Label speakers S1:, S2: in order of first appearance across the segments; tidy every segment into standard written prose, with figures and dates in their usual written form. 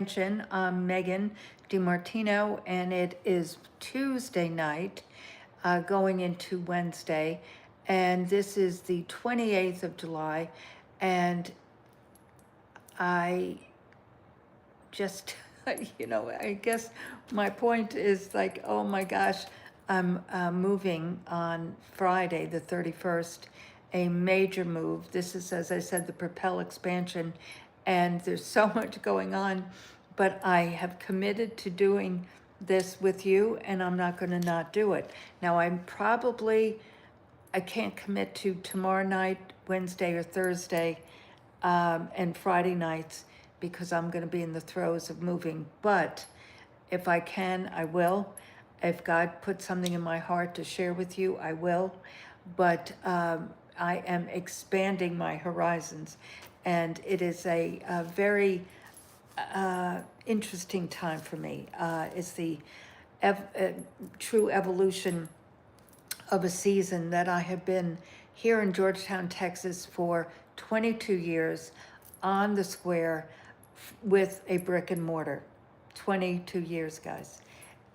S1: I'm Megan DiMartino, and it is Tuesday night, going into Wednesday, and this is the 28th of July, and I just, I guess my point is like, oh my gosh, I'm moving on Friday, the 31st, a major move. This is, as I said, the Propel expansion, and there's so much going on, but I have committed to doing this with you, and I'm not going to not do it. Now, I can't commit to tomorrow night, Wednesday or Thursday, and Friday nights because I'm going to be in the throes of moving. But if I can, I will. If God puts something in my heart to share with you, I will. But I am expanding my horizons, and it is a very interesting time for me. It's the true evolution of a season that I have been here in Georgetown, Texas for 22 years on the square with a brick and mortar. 22 years, guys.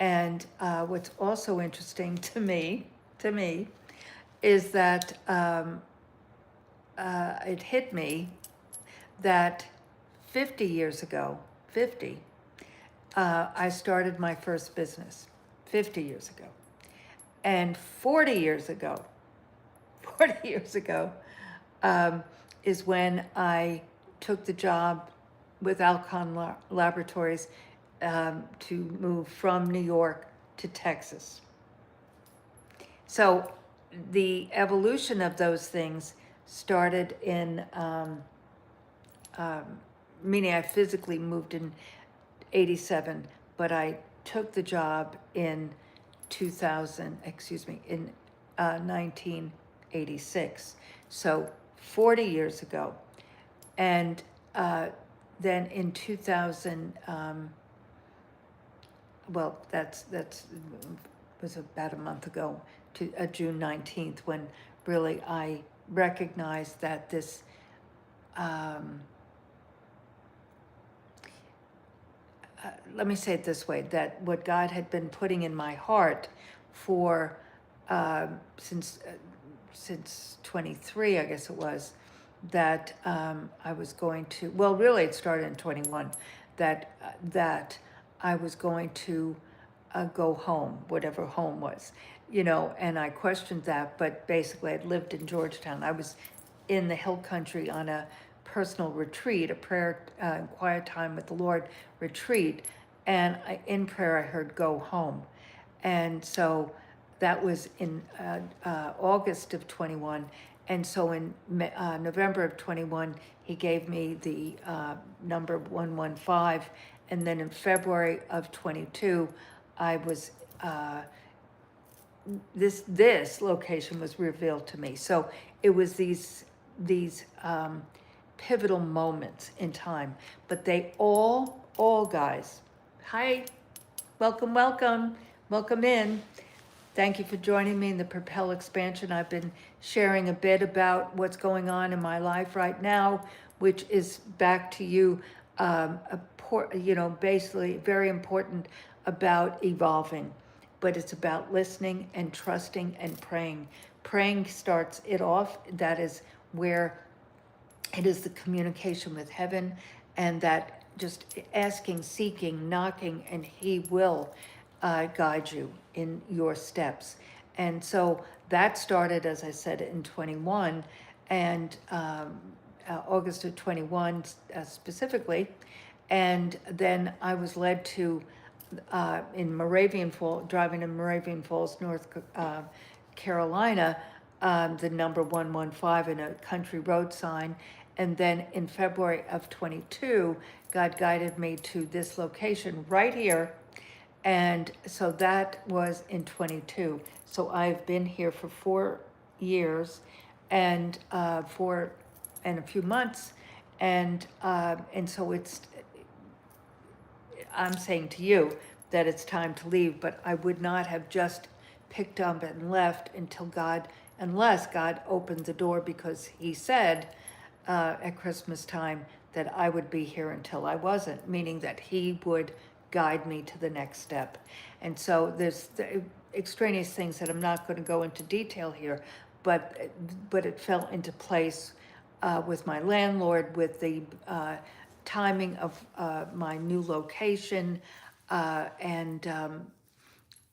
S1: And what's also interesting to me, is that it hit me that 50 years ago, I started my first business, 50 years ago. And 40 years ago, is when I took the job with Alcon Laboratories to move from New York to Texas. So the evolution of those things started in, meaning I physically moved in 87, but I took the job in 1986. So 40 years ago. And then in 2000, well, that was about a month ago, to June 19th, when really I recognized that this let me say it this way, that what God had been putting in my heart for since 23, I guess it was, that I was going to, well, really it started in 21, that I was going to go home, whatever home was, and I questioned that, but basically I'd lived in Georgetown. I was in the hill country on a personal retreat, a prayer, quiet time with the Lord retreat, and in prayer I heard "go home," and so that was in August of 21, and so in November of 21 He gave me the number 115, and then in February of 22 I was this location was revealed to me. So it was these pivotal moments in time, but they all guys, hi, welcome in. Thank you for joining me in the Propel expansion. I've been sharing a bit about what's going on in my life right now, which is back to you, basically very important about evolving, but it's about listening and trusting and praying. Praying starts it off. That is where it is the communication with heaven, and that just asking, seeking, knocking, and He will guide you in your steps. And so that started, as I said, in 21, and August of 21 specifically. And then I was led to, in Moravian Falls, driving in Moravian Falls, North Carolina, the number 115 in a country road sign. And then in February of 22, God guided me to this location right here. And so that was in 22. So I've been here for 4 years and a few months. And so I'm saying to you that it's time to leave, but I would not have just picked up and left unless God opened the door, because He said at Christmas time that I would be here until I wasn't, meaning that he would guide me to the next step. And so there's the extraneous things that I'm not going to go into detail here, but it fell into place with my landlord, with the timing of my new location, and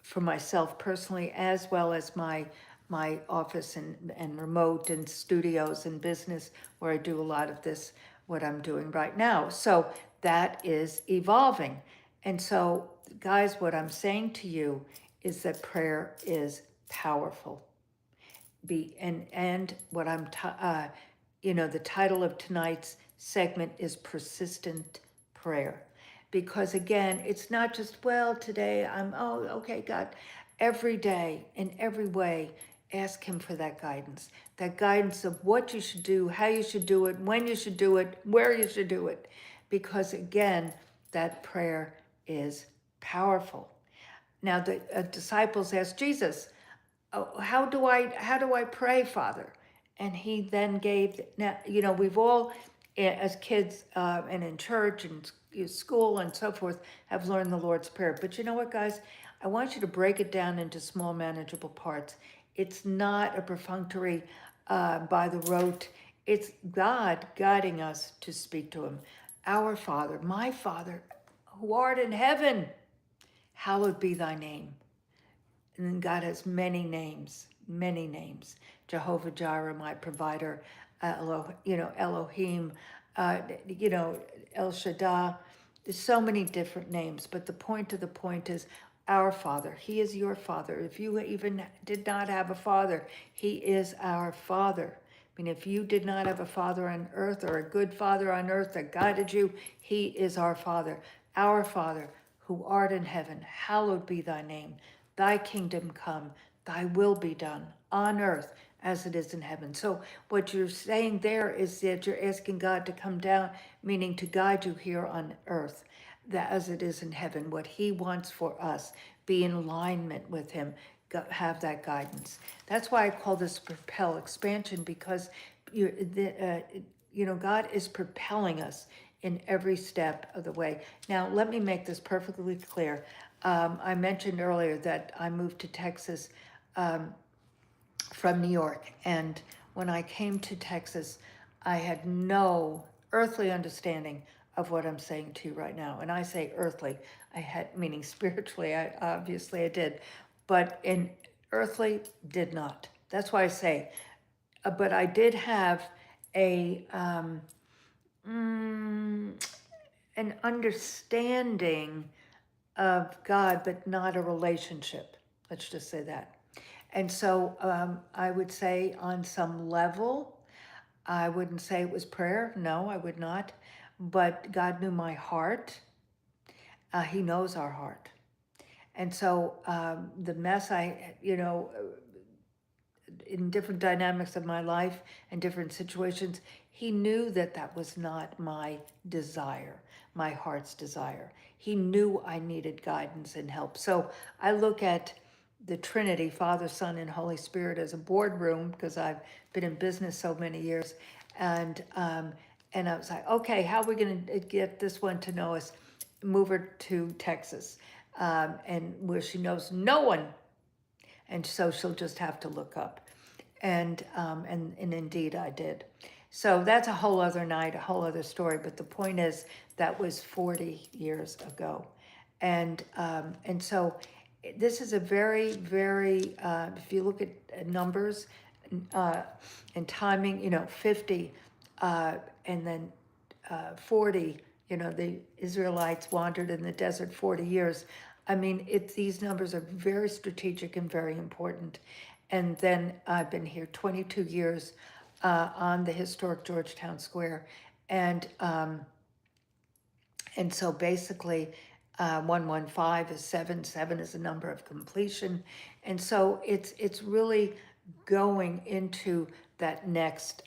S1: for myself personally, as well as my office and remote and studios and business where I do a lot of this, what I'm doing right now. So that is evolving. And so, guys, what I'm saying to you is that prayer is powerful. And what the title of tonight's segment is persistent prayer, because again, it's not just, well, today okay, God. Every day, in every way, ask him for that guidance of what you should do, how you should do it, when you should do it, where you should do it, because again, that prayer is powerful. Now the disciples asked Jesus, oh, how do I pray, Father? And he then gave, now, we've all, as kids and in church and school and so forth, have learned the Lord's Prayer. But you know what, guys? I want you to break it down into small, manageable parts. It's not a perfunctory by the rote. It's God guiding us to speak to him. Our Father, my Father, who art in heaven, hallowed be thy name. And then God has many names, many names. Jehovah Jireh, my provider, Elohim, El Shaddai. There's so many different names, but the point is our Father. He is your Father. If you even did not have a father, he is our Father. I mean, if you did not have a father on earth or a good father on earth that guided you, he is our Father. Our Father, who art in heaven, hallowed be thy name. Thy kingdom come, thy will be done on earth as it is in heaven. So what you're saying there is that you're asking God to come down, meaning to guide you here on earth, that as it is in heaven, what he wants for us, be in alignment with him, have that guidance. That's why I call this Propel expansion, because God is propelling us in every step of the way. Now, let me make this perfectly clear. I mentioned earlier that I moved to Texas from New York. And when I came to Texas, I had no earthly understanding of what I'm saying to you right now. And I say earthly, meaning spiritually, obviously I did. But in earthly, did not. That's why I say, but I did have an understanding of God, but not a relationship. Let's just say that. And so I would say on some level, I wouldn't say it was prayer. No, I would not. But God knew my heart. He knows our heart. And so the mess in different dynamics of my life and different situations, he knew that that was not my desire, my heart's desire. He knew I needed guidance and help. So I look at the Trinity, Father, Son, and Holy Spirit, as a boardroom, because I've been in business so many years. And I was like, okay, how are we going to get this one to know us? Move her to Texas, and where she knows no one. And so she'll just have to look up. And indeed I did. So that's a whole other night, a whole other story. But the point is, that was 40 years ago. And so this is a very, very, if you look at numbers and timing, 50 and then 40, the Israelites wandered in the desert 40 years. I mean, these numbers are very strategic and very important. And then I've been here 22 years on the historic Georgetown Square. And so basically 115 is 7, 7 is the number of completion. And so it's really going into that next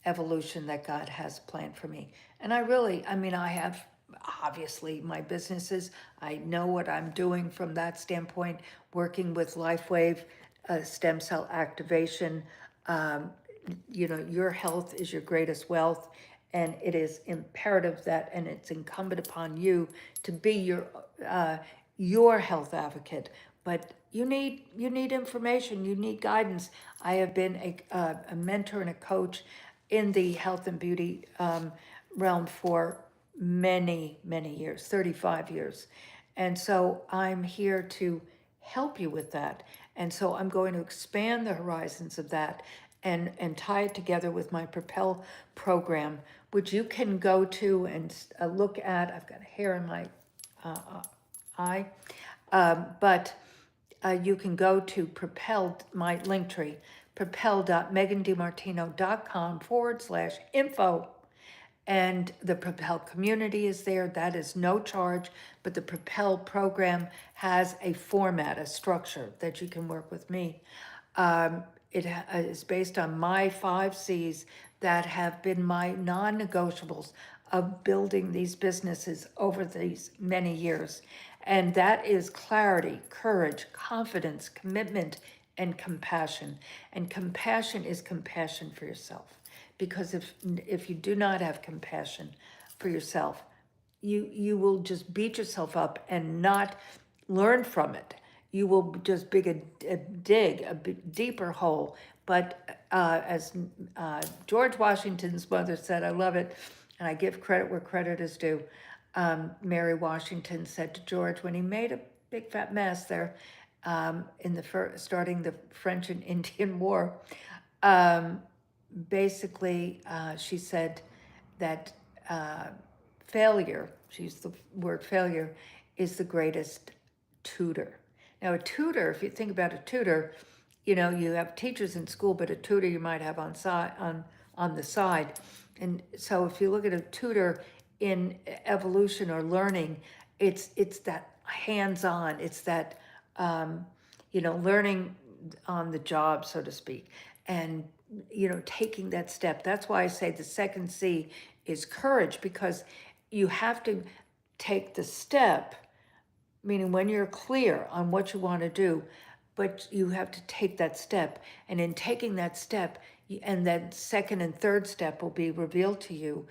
S1: evolution that God has planned for me. And I have obviously my businesses. I know what I'm doing from that standpoint, working with LifeWave, stem cell activation. Your health is your greatest wealth. and it is imperative that, and it's incumbent upon you to be your health advocate. But you need information, you need guidance. I have been a mentor and a coach in the health and beauty realm for many years, 35 years. And so I'm here to help you with that. And so I'm going to expand the horizons of that and tie it together with my Propel program, which you can go to and look at. I've got hair in my eye. But you can go to Propel, my link tree, propel.megandimartino.com/info. And the Propel community is there. That is no charge, but the Propel program has a format, a structure that you can work with me. It is based on my 5 C's that have been my non-negotiables of building these businesses over these many years. And that is clarity, courage, confidence, commitment, and compassion. And compassion is compassion for yourself. Because if you do not have compassion for yourself, you will just beat yourself up and not learn from it. You will just dig a deeper hole. But as George Washington's mother said, I love it, and I give credit where credit is due. Mary Washington said to George when he made a big fat mess there, in the starting the French and Indian War. Basically, she said that failure, she used the word failure, is the greatest tutor. Now, a tutor, if you think about a tutor, you have teachers in school, but a tutor you might have on the side. And so if you look at a tutor in evolution or learning, it's that hands-on, it's that, learning on the job, so to speak. And taking that step. That's why I say the second C is courage, because you have to take the step, meaning when you're clear on what you want to do, but you have to take that step. And in taking that step, and then second and third step will be revealed to you,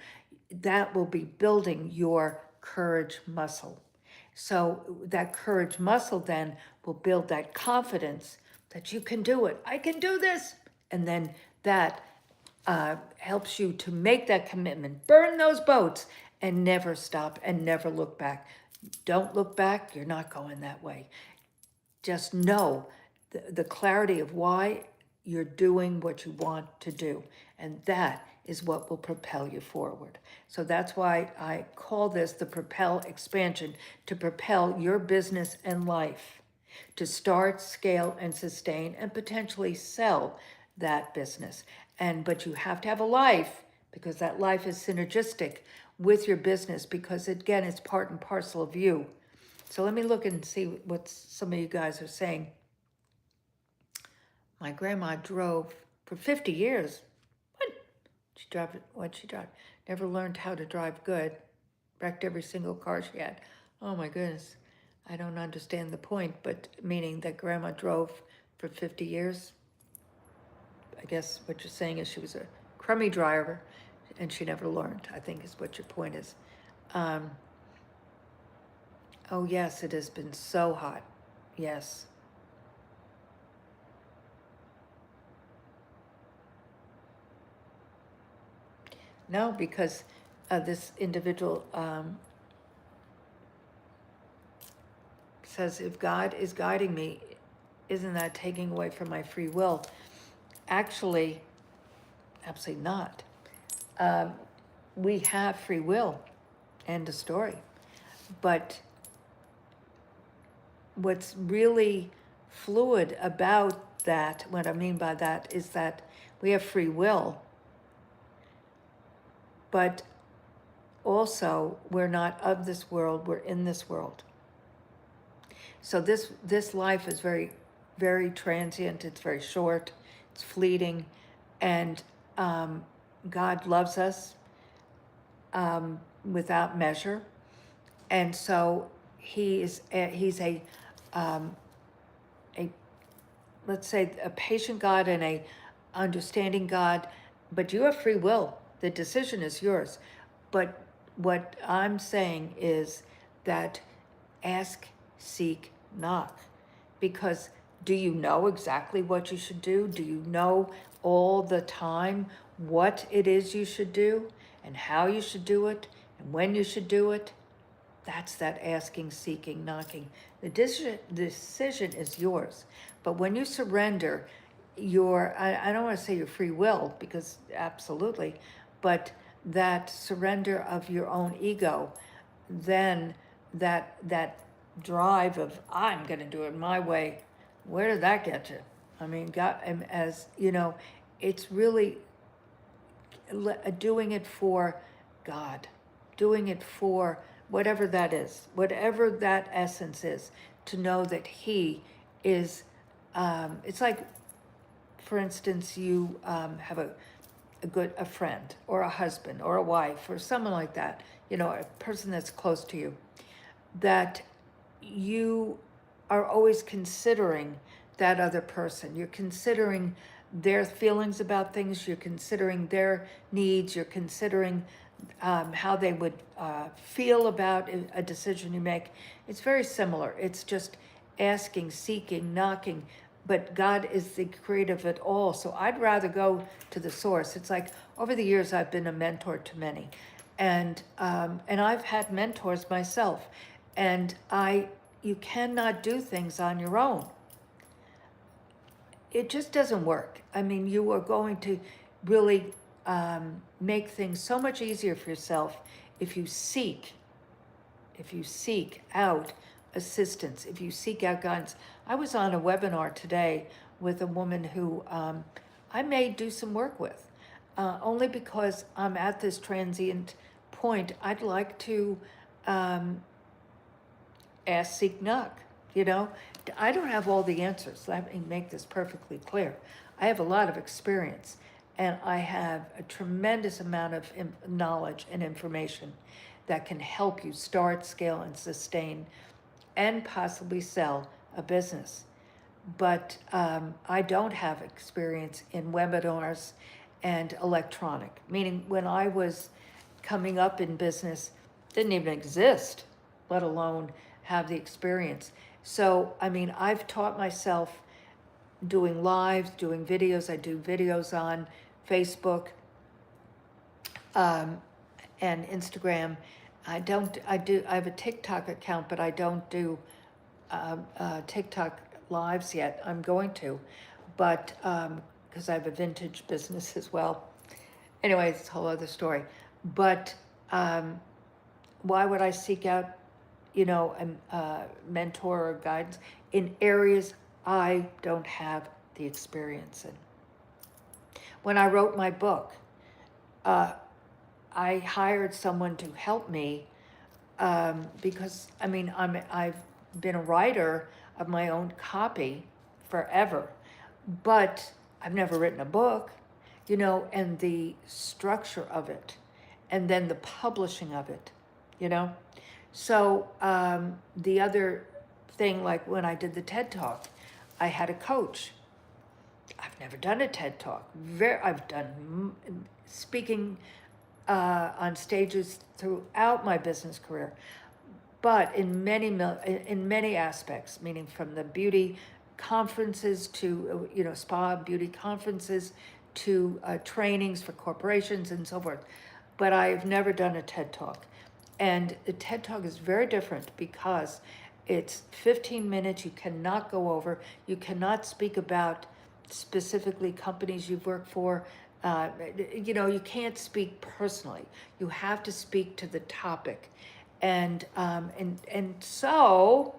S1: that will be building your courage muscle. So that courage muscle then will build that confidence that you can do it. I can do this. And then that helps you to make that commitment, burn those boats, and never stop and never look back. Don't look back, you're not going that way. Just know the clarity of why you're doing what you want to do. And that is what will propel you forward. So that's why I call this the Propel expansion, to propel your business and life, to start, scale, and sustain, and potentially sell that business. But you have to have a life, because that life is synergistic with your business, because again, it's part and parcel of you. So let me look and see what some of you guys are saying. My grandma drove for 50 years. What'd she drive? Never learned how to drive good. Wrecked every single car she had. Oh my goodness. I don't understand the point, but meaning that grandma drove for 50 years. I guess what you're saying is she was a crummy driver and she never learned, I think is what your point is. Oh yes, it has been so hot. Yes. No, because this individual says, if God is guiding me, isn't that taking away from my free will? Actually, absolutely not. We have free will, end of story. But what's really fluid about that, what I mean by that, is that we have free will, but also we're not of this world, we're in this world. So this life is very, very transient, it's very short, it's fleeting, and God loves us without measure. And so he's a let's say a patient God and a understanding God, but you have free will. The decision is yours. But what I'm saying is that ask, seek, knock. Because do you know exactly what you should do? Do you know all the time what it is you should do and how you should do it and when you should do it? That's that asking, seeking, knocking. The decision is yours. But when you surrender I don't want to say your free will, because absolutely, but that surrender of your own ego, then that drive of I'm going to do it my way, where did that get you? I mean, God, as you know, it's really doing it for God, doing it for whatever that is, whatever that essence is, to know that He is. It's like, for instance, you have a friend or a husband or a wife or someone like that, a person that's close to you, that you are always considering that other person. You're considering their feelings about things. You're considering their needs. You're considering how they would feel about a decision you make. It's very similar. It's just asking, seeking, knocking. But God is the creator of it all. So I'd rather go to the source. It's like over the years I've been a mentor to many, and I've had mentors myself, and you cannot do things on your own. It just doesn't work. I mean, you are going to really make things so much easier for yourself if you seek out assistance, if you seek out guidance. I was on a webinar today with a woman who I may do some work with, only because I'm at this transient point. I'd like to ask, seek, knock. I don't have all the answers. Let me make this perfectly clear. I have a lot of experience, and I have a tremendous amount of knowledge and information that can help you start, scale, and sustain, and possibly sell a business. But I don't have experience in webinars and electronic, meaning when I was coming up in business, didn't even exist, let alone have the experience. So, I mean, I've taught myself doing lives, doing videos. I do videos on Facebook and Instagram. I have a TikTok account, but I don't do TikTok lives yet. I'm going to, but because I have a vintage business as well. Anyway, it's a whole other story. But why would I seek out, a mentor or guidance in areas I don't have the experience in? When I wrote my book, I hired someone to help me because, I mean, I've been a writer of my own copy forever, but I've never written a book, and the structure of it, and then the publishing of it, So the other thing, like when I did the TED Talk, I had a coach. I've never done a TED Talk. I've done speaking on stages throughout my business career, but in many aspects, meaning from the beauty conferences to spa beauty conferences to trainings for corporations and so forth. But I've never done a TED Talk. And a TED Talk is very different because it's 15 minutes. You cannot go over. You cannot speak about specifically companies you've worked for. You can't speak personally. You have to speak to the topic. And so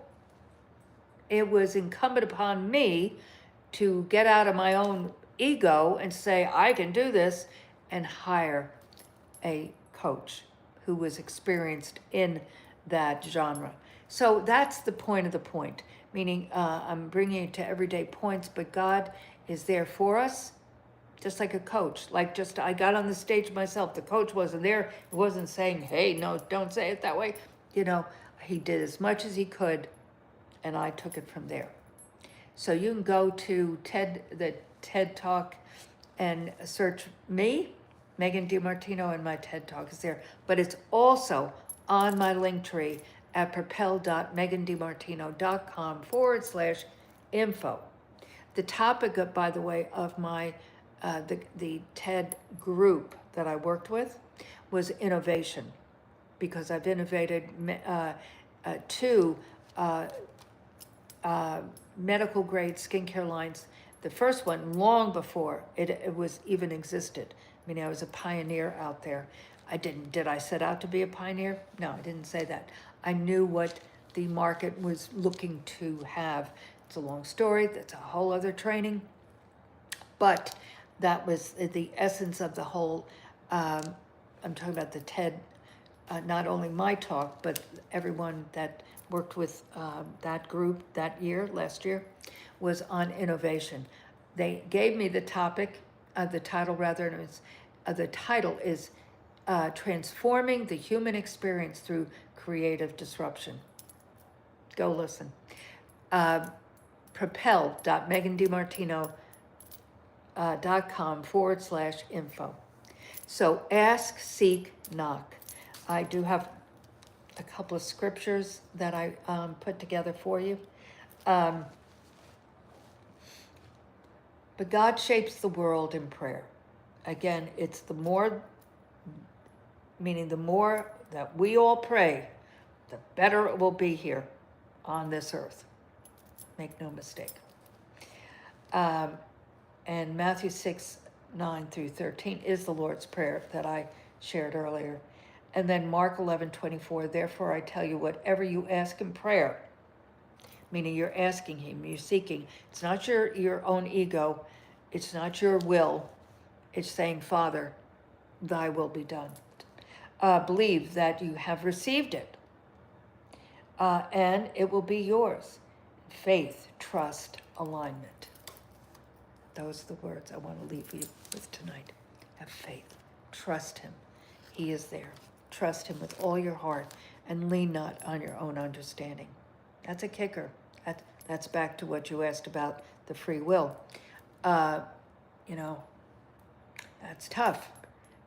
S1: it was incumbent upon me to get out of my own ego and say, I can do this, and hire a coach who was experienced in that genre. So that's the point of the point, meaning I'm bringing it to everyday points, but God is there for us, just like a coach. I got on the stage myself. The coach wasn't there. He wasn't saying, hey, no, don't say it that way. He did as much as he could, and I took it from there. So you can go to the TED Talk and search me, Megan DiMartino, and my TED Talk is there. But it's also on my link tree at propel.megandimartino.com/info. The topic, by the way, of my the TED group that I worked with was innovation, because I've innovated two medical grade skincare lines. The first one long before it was even existed. I mean, I was a pioneer out there. Did I set out to be a pioneer? No, I didn't say that. I knew what the market was looking to have. It's a long story. That's a whole other training. But that was the essence of the whole, I'm talking about the TED, not only my talk, but everyone that worked with that group last year, was on innovation. They gave me the topic, the title rather, and the title is Transforming the Human Experience Through Creative Disruption. Go listen. propel.megandimartino.com/info. So ask, seek, knock. I do have a couple of scriptures that I put together for you. But God shapes the world in prayer. Again, it's the more that we all pray, the better it will be here on this earth. Make no mistake. And Matthew 6:9-13 is the Lord's Prayer that I shared earlier. And then Mark 11:24, therefore I tell you, whatever you ask in prayer, meaning you're asking him, you're seeking. It's not your own ego. It's not your will. It's saying, Father, thy will be done. Believe that you have received it. And it will be yours. Faith, trust, alignment. Those are the words I want to leave you with tonight. Have faith. Trust him. He is there. Trust him with all your heart and lean not on your own understanding. That's a kicker. That's back to what you asked about the free will. That's tough.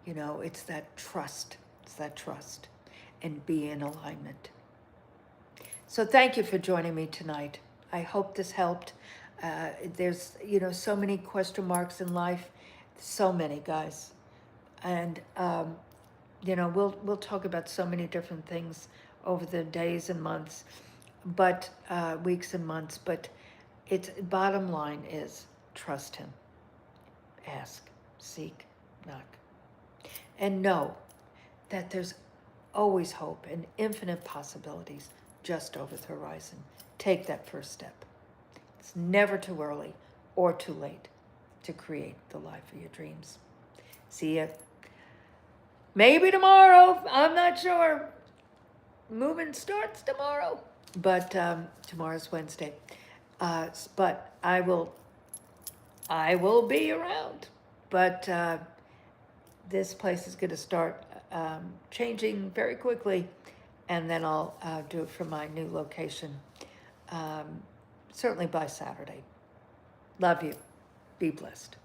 S1: It's that trust. It's that trust. And be in alignment. So thank you for joining me tonight. I hope this helped. There's, so many question marks in life. So many, guys. And, we'll talk about so many different things over the days and months, but weeks and months. But it's bottom line is trust him. Ask, seek, knock. And know that there's always hope and infinite possibilities just over the horizon. Take that first step. It's never too early or too late to create the life of your dreams. See ya. Maybe tomorrow. I'm not sure. Moving starts tomorrow. But tomorrow's Wednesday. But I will be around. But this place is going to start changing very quickly. And then I'll do it from my new location, certainly by Saturday. Love you. Be blessed.